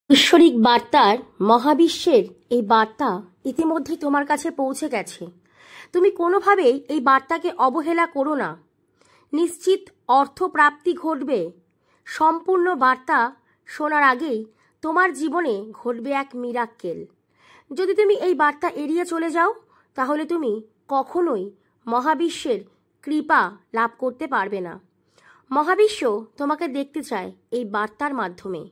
ঐশ্বরিক বার্তার মহাবিশ্বের এই বার্তা ইতিমধ্যে তোমার কাছে পৌঁছে গেছে। তুমি কোনোভাবেই এই বার্তাকে অবহেলা করো না। নিশ্চিত অর্থপ্রাপ্তি ঘটবে। সম্পূর্ণ বার্তা শোনার আগেই তোমার জীবনে ঘটবে এক মিরাক্কেল। যদি তুমি এই বার্তা এড়িয়ে চলে যাও তাহলে তুমি কখনোই মহাবিশ্বের কৃপা লাভ করতে পারবে না। মহাবিশ্ব তোমাকে দেখতে চায় এই বার্তার মাধ্যমে।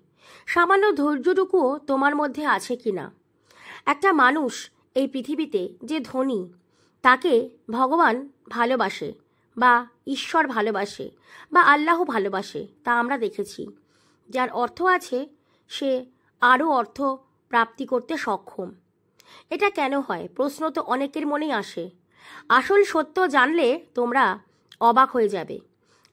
সামান্য ধৈর্যটুকুও তোমার মধ্যে আছে কিনা। একটা মানুষ এই পৃথিবীতে যে ধনী তাকে ভগবান ভালোবাসে বা ঈশ্বর ভালোবাসে বা আল্লাহ ভালোবাসে, তা আমরা দেখেছি। যার অর্থ আছে সে আরও অর্থ প্রাপ্তি করতে সক্ষম। এটা কেন হয় প্রশ্ন তো অনেকের মনেই আসে। আসল সত্য জানলে তোমরা অবাক হয়ে যাবে।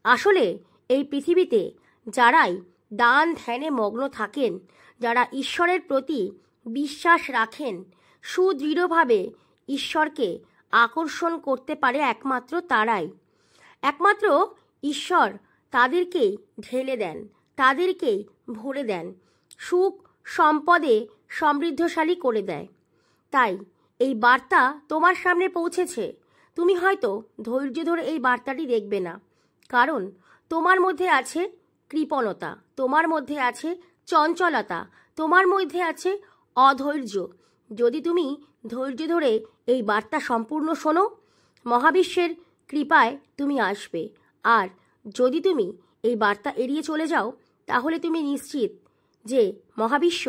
আসলে এই পৃথিবীতে যারাই দান ধ্যানে মগ্ন থাকেন, যারা ঈশ্বরের প্রতি বিশ্বাস রাখেন, সুদৃঢ়ভাবে ঈশ্বরকে আকর্ষণ করতে পারে একমাত্র তারাই। একমাত্র ঈশ্বর তাদেরকেই ঢেলে দেন, তাদেরকেই ভরে দেন, সুখ সম্পদে সমৃদ্ধশালী করে দেয়। তাই এই বার্তা তোমার সামনে পৌঁছেছে। তুমি হয়তো ধৈর্য ধরে এই বার্তাটি দেখবে না, কারণ তোমার মধ্যে আছে কৃপণতা, তোমার মধ্যে আছে চঞ্চলতা, তোমার মধ্যে আছে অধৈর্য। যদি তুমি ধৈর্য ধরে এই বার্তা সম্পূর্ণ শোনো, মহাবিশ্বের কৃপায় তুমি আসবে। আর যদি তুমি এই বার্তা এড়িয়ে চলে যাও তাহলে তুমি নিশ্চিত যে মহাবিশ্ব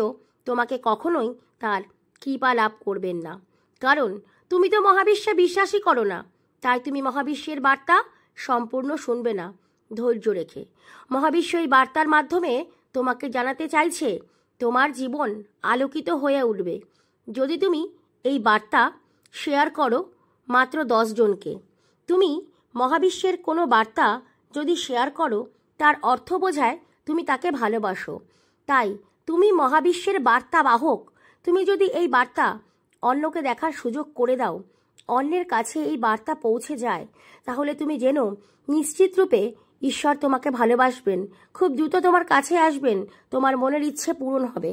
তোমাকে কখনোই তার কৃপা লাভ করবেন না। কারণ তুমি তো মহাবিশ্বে বিশ্বাসই করো না, তাই তুমি মহাবিশ্বের বার্তা সম্পূর্ণ শুনবে না ধৈর্য রেখে। মহাবিশ্ব এই বার্তার মাধ্যমে তোমাকে জানাতে চাইছে তোমার জীবন আলোকিত হয়ে উঠবে যদি তুমি এই বার্তা শেয়ার করো মাত্র 10 জনকে। তুমি মহাবিশ্বের কোনো বার্তা যদি শেয়ার করো তার অর্থ বোঝায় তুমি তাকে ভালোবাসো। তাই তুমি মহাবিশ্বের বার্তা বাহক। তুমি যদি এই বার্তা অন্যকে দেখার সুযোগ করে দাও, অন্যের কাছে এই বার্তা পৌঁছে যায়, তাহলে তুমি জেনো নিশ্চিত রূপে ঈশ্বর তোমাকে ভালোবাসবেন, খুব দ্রুত তোমার কাছে আসবেন, তোমার মনের ইচ্ছে পূরণ হবে।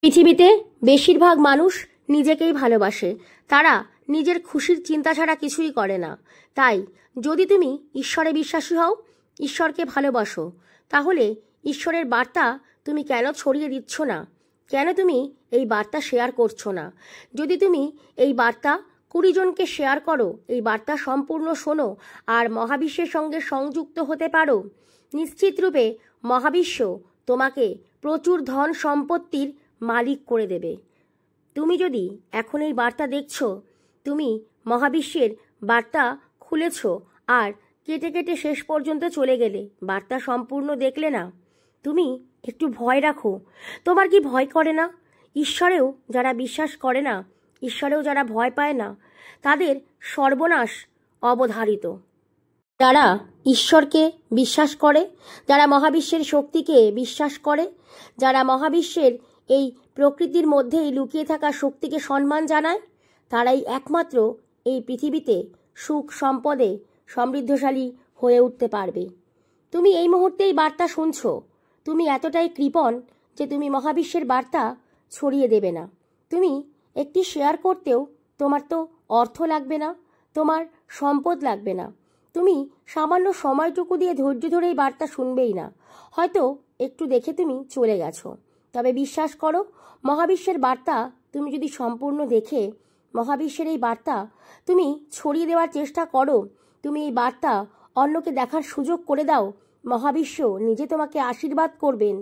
পৃথিবীতে বেশিরভাগ মানুষ নিজেকেই ভালোবাসে, তারা নিজের খুশির চিন্তা ছাড়া কিছুই করে না। তাই যদি তুমি ঈশ্বরে বিশ্বাসী হও, ঈশ্বরকে ভালোবাসো, তাহলে ঈশ্বরের বার্তা তুমি কেন ছড়িয়ে দিচ্ছ না? কেন তুমি এই বার্তা শেয়ার করছো না? যদি তুমি এই বার্তা 20 জনকে শেয়ার করো, এই বার্তা সম্পূর্ণ শোনো আর মহাবিশ্বের সঙ্গে সংযুক্ত হতে পারো, নিশ্চিত রূপে মহাবিশ্ব তোমাকে প্রচুর ধন সম্পত্তির মালিক করে দেবে। তুমি যদি এখন এই বার্তা দেখছো, তুমি মহাবিশ্বের বার্তা খুলেছ আর কেটে কেটে শেষ পর্যন্ত চলে গেলে, বার্তা সম্পূর্ণ দেখলে না, তুমি একটু ভয় রাখো। তোমার কি ভয় করে না? ঈশ্বরেও যারা বিশ্বাস করে না, ঈশ্বরেও যারা ভয় পায় না, তাদের সর্বনাশ অবধারিত। যারা ঈশ্বরকে বিশ্বাস করে, যারা মহাবিশ্বের শক্তিকে বিশ্বাস করে, যারা মহাবিশ্বের এই প্রকৃতির মধ্যেই লুকিয়ে থাকা শক্তিকে সম্মান জানায়, তারাই একমাত্র এই পৃথিবীতে সুখ সম্পদে সমৃদ্ধশালী হয়ে উঠতে পারবে। তুমি এই মুহূর্তে এই বার্তা শুনছো, তুমি এতটাই কৃপণ যে তুমি মহাবিশ্বের বার্তা ছড়িয়ে দেবে না। তুমি একটি শেয়ার করতেও তোমার তো অর্থ লাগবে না, তোমার সম্পদ লাগবে না। তুমি সামান্য সময়টুকু দিয়ে ধৈর্য ধরে এই বার্তা শুনবেই না। হয়তো একটু দেখে তুমি চলে গেছো, তবে বিশ্বাস করো, মহাবিশ্বের বার্তা তুমি যদি সম্পূর্ণ দেখে মহাবিশ্বের এই বার্তা তুমি ছড়িয়ে দেওয়ার চেষ্টা করো, তুমি এই বার্তা অন্যকে দেখার সুযোগ করে দাও, মহাবিশ্ব নিজে তোমাকে আশীর্বাদ করবেন।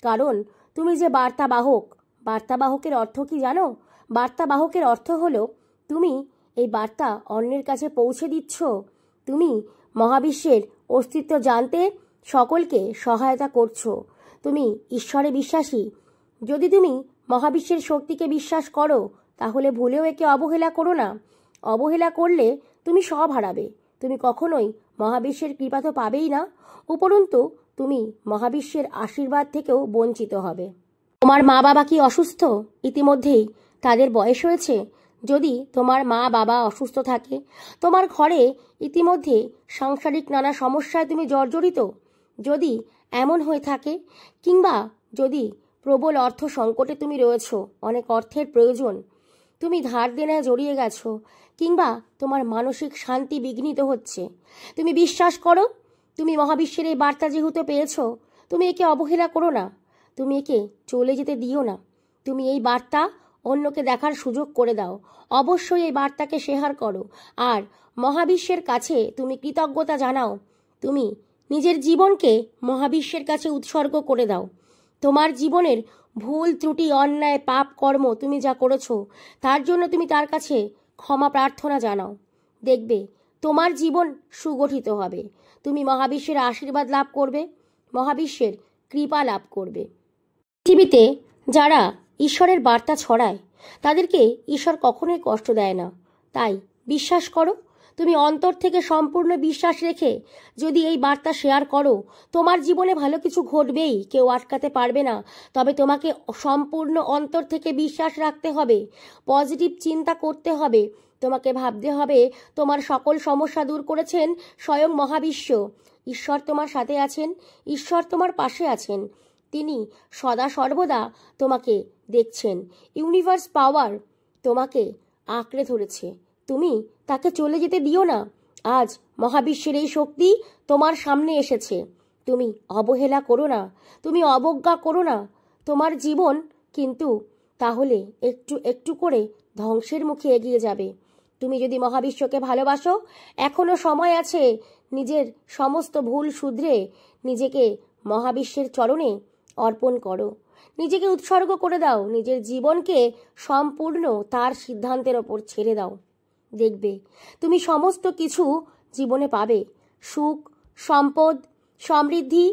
কারণ তুমি যে বার্তাবাহক, বার্তাবাহকের অর্থ কি জানো? বার্তাবাহকের অর্থ হলো তুমি এই বার্তা অন্যের কাছে পৌঁছে দিচ্ছ, তুমি মহাবিশ্বের অস্তিত্ব জানতে সকলকে সহায়তা করছো, তুমি ঈশ্বরে বিশ্বাসী। যদি তুমি মহাবিশ্বের শক্তিকে বিশ্বাস করো তাহলে ভুলেও একে অবহেলা করো না। অবহেলা করলে তুমি সব হারাবে। তুমি কখনোই মহাবিশ্বের কৃপা তো পাবেই না, উপরন্তু তুমি মহাবিশ্বের আশীর্বাদ থেকেও বঞ্চিত হবে। তোমার মা বাবা কি অসুস্থ? ইতিমধ্যেই তাদের বয়স হয়েছে। যদি তোমার মা বাবা অসুস্থ থাকে, তোমার ঘরে ইতিমধ্যে সাংসারিক নানা সমস্যায় তুমি জর্জরিত, যদি এমন হয়ে থাকে, কিংবা যদি প্রবল অর্থ সংকটে তুমি রয়েছ, অনেক অর্থের প্রয়োজন, তুমি ধার দেনায় জড়িয়ে গেছো, কিংবা তোমার মানসিক শান্তি বিঘ্নিত হচ্ছে। তুমি বিশ্বাস করো, তুমি মহাবিশ্বের এই বার্তা যেহেতু পেয়েছ, তুমি একে অবহেলা করো না, তুমি একে চলে যেতে দিও না। তুমি এই বার্তা অন্যকে দেখার সুযোগ করে দাও, অবশ্যই এই বার্তাকে শেয়ার করো, আর মহাবিশ্বের কাছে তুমি কৃতজ্ঞতা জানাও। তুমি নিজের জীবনকে মহাবিশ্বের কাছে উৎসর্গ করে দাও। তোমার জীবনের ভুল ত্রুটি, অন্যায়, পাপ কর্ম তুমি যা করেছো তার জন্য তুমি তার কাছে ক্ষমা প্রার্থনা জানাও। দেখবে তোমার জীবন সুগঠিত হবে, তুমি মহাবিশ্বের আশীর্বাদ লাভ করবে, মহাবিশ্বের কৃপা লাভ করবে। পৃথিবীতে যারা ঈশ্বরের বার্তা ছড়ায় তাদেরকে ঈশ্বর কখনোই কষ্ট দেয় না। তাই বিশ্বাস করো, তুমি অন্তর থেকে সম্পূর্ণ বিশ্বাস রেখে যদি এই বার্তা শেয়ার করো, তোমার জীবনে ভালো কিছু ঘটবেই, কেউ আটকাতে পারবে না। তবে তোমাকে সম্পূর্ণ অন্তর থেকে বিশ্বাস রাখতে হবে, পজিটিভ চিন্তা করতে হবে, তোমাকে ভাবতে হবে তোমার সকল সমস্যা দূর করেছেন স্বয়ং মহাবিশ্ব। ঈশ্বর তোমার সাথে আছেন, ঈশ্বর তোমার পাশে আছেন, তিনি সদা সর্বদা তোমাকে দেখছেন। ইউনিভার্স পাওয়ার তোমাকে আঁকড়ে ধরেছে, তুমি তাকে চলে যেতে দিও না। আজ মহাবিশ্বের এই শক্তি তোমার সামনে এসেছে, তুমি অবহেলা করো না, তুমি অবজ্ঞা করো না। তোমার জীবন কিন্তু তাহলে একটু একটু করে ধ্বংসের মুখে এগিয়ে যাবে। তুমি যদি মহাবিশ্বকে ভালোবাসো, এখনো সময় আছে। নিজের সমস্ত ভুল শুধরে নিজেকে মহাবিশ্বের চরণে অর্পণ করো, নিজেকে উৎসর্গ করে দাও, নিজের জীবনকে সম্পূর্ণ তার সিদ্ধান্তের ওপর ছেড়ে দাও। দেখবে তুমি সমস্ত কিছু জীবনে পাবে, সুখ, সম্পদ, সমৃদ্ধি,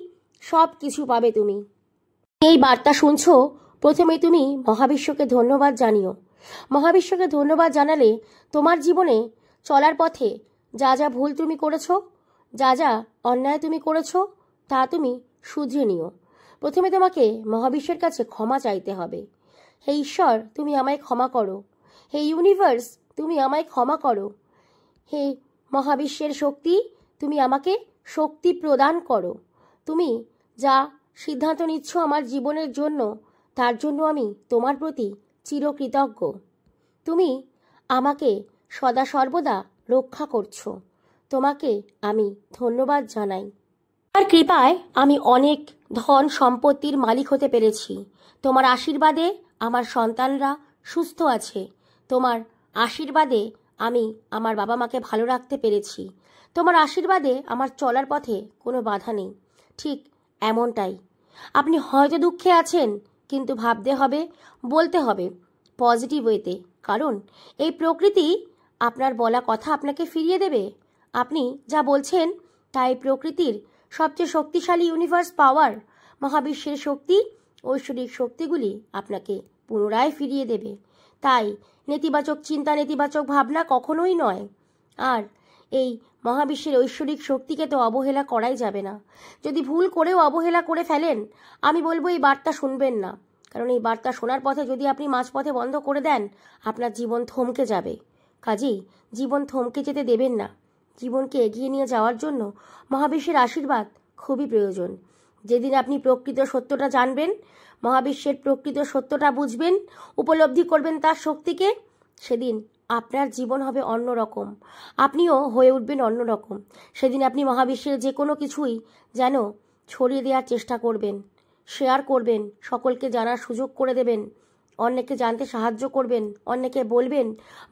সব কিছু পাবে তুমি। এই বার্তা শুনছো, প্রথমে তুমি মহাবিশ্বকে ধন্যবাদ জানিও। মহাবিশ্বকে ধন্যবাদ জানালে তোমার জীবনে চলার পথে যা যা ভুল তুমি করেছো, যা যা অন্যায় তুমি করেছো, তা তুমি শুধরে নিও। প্রথমে তোমাকে মহাবিশ্বের কাছে ক্ষমা চাইতে হবে। হে ঈশ্বর, তুমি আমায় ক্ষমা করো। হে ইউনিভার্স, তুমি আমায় ক্ষমা করো। হে মহাবিশ্বের শক্তি, তুমি আমাকে শক্তি প্রদান করো। তুমি যা সিদ্ধান্ত নিচ্ছ আমার জীবনের জন্য, তার জন্য আমি তোমার প্রতি চিরকৃতজ্ঞ। তুমি আমাকে সদা সর্বদা রক্ষা করছো, তোমাকে আমি ধন্যবাদ জানাই। তোমার কৃপায় আমি অনেক ধন সম্পত্তির মালিক হতে পেরেছি। তোমার আশীর্বাদে আমার সন্তানরা সুস্থ আছে। তোমার আশীর্বাদে আমি আমার বাবা মাকে ভালো রাখতে পেরেছি। তোমার আশীর্বাদে আমার চলার পথে কোনো বাধা নেই। ঠিক এমনটাই। আপনি হয়তো দুঃখে আছেন, কিন্তু ভাবতে হবে, বলতে হবে পজিটিভ ওয়েতে, কারণ এই প্রকৃতি আপনার বলা কথা আপনাকে ফিরিয়ে দেবে। আপনি যা বলছেন তাই প্রকৃতির সবচেয়ে শক্তিশালী ইউনিভার্স পাওয়ার, মহাবিশ্বের শক্তি, ঐশ্বরিক শক্তিগুলি আপনাকে পুনরায় ফিরিয়ে দেবে। তাই নেতিবাচক চিন্তা, নেতিবাচক ভাবনা কখনোই নয়। আর এই মহাবিশ্বের ঐশ্বরিক শক্তিকে তো অবহেলা করাই যাবে না। যদি ভুল করেও অবহেলা করে ফেলেন, আমি বলবো এই বার্তা শুনবেন না, কারণ এই বার্তা শোনার পথে যদি আপনি মাঝপথে বন্ধ করে দেন, আপনার জীবন থমকে যাবে। কাজেই জীবন থমকে যেতে দেবেন না। জীবনকে এগিয়ে নিয়ে যাওয়ার জন্য মহাবিশ্বের আশীর্বাদ খুবই প্রয়োজন। যেদিন আপনি প্রকৃত সত্যটা জানবেন, মহাবিশ্বের প্রকৃত সত্যটা বুঝবেন, উপলব্ধি করবেন তার শক্তিকে, সেদিন আপনার জীবন হবে অন্যরকম, আপনিও হয়ে উঠবেন অন্যরকম। সেদিন আপনি মহাবিশ্বের যে কোনো কিছুই যেন ছড়িয়ে দেওয়ার চেষ্টা করবেন, শেয়ার করবেন, সকলকে জানার সুযোগ করে দেবেন, অন্যকে জানতে সাহায্য করবেন, অন্যকে বলবেন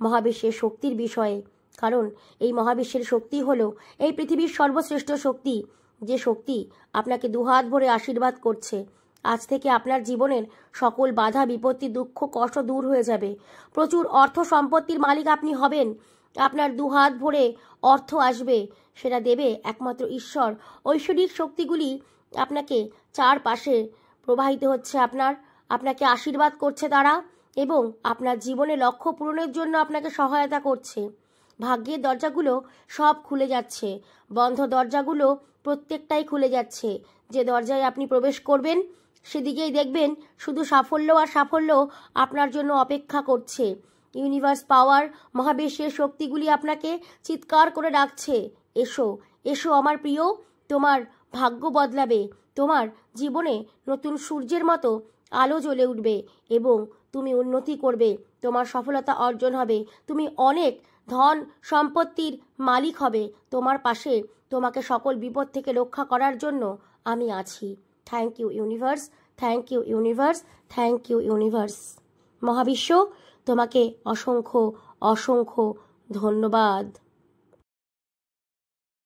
মহাবিশ্বের শক্তির বিষয়ে। কারণ এই মহাবিশ্বের শক্তি হলো এই পৃথিবীর সর্বশ্রেষ্ঠ শক্তি, যে শক্তি আপনাকে দুহাত ভরে আশীর্বাদ করছে। আজ থেকে আপনার জীবনের সকল বাধা, বিপত্তি, দুঃখ, কষ্ট দূর হয়ে যাবে। প্রচুর অর্থ সম্পত্তির মালিক আপনি হবেন। আপনার দুহাত ভরে অর্থ আসবে, সেটা দেবে একমাত্র ঈশ্বর। ঐশ্বরিক শক্তিগুলি আপনাকে চারপাশে প্রবাহিত হচ্ছে, আপনাকে আশীর্বাদ করছে তারা, এবং আপনার জীবনে লক্ষ্য পূরণের জন্য আপনাকে সহায়তা করছে। ভাগ্যের দরজাগুলো সব খুলে যাচ্ছে, বন্ধ দরজাগুলো প্রত্যেকটাই খুলে যাচ্ছে। যে দরজায় আপনি প্রবেশ করবেন, সেদিকেই দেখবেন শুধু সাফল্য আর সাফল্য আপনার জন্য অপেক্ষা করছে। ইউনিভার্স পাওয়ার, মহাবিশ্বের শক্তিগুলি আপনাকে চিৎকার করে ডাকছে, এসো, এসো আমার প্রিয়, তোমার ভাগ্য বদলাবে, তোমার জীবনে নতুন সূর্যের মতো আলো জ্বলে উঠবে এবং তুমি উন্নতি করবে, তোমার সফলতা অর্জন হবে, তুমি অনেক ধন সম্পত্তির মালিক হবে। তোমার পাশে তোমাকে সকল বিপদ থেকে রক্ষা করার জন্য আমি আছি। Thank you universe, thank you universe, thank you universe. মহাবিশ্ব তোমাকে অসংখ্য অসংখ্য ধন্যবাদ।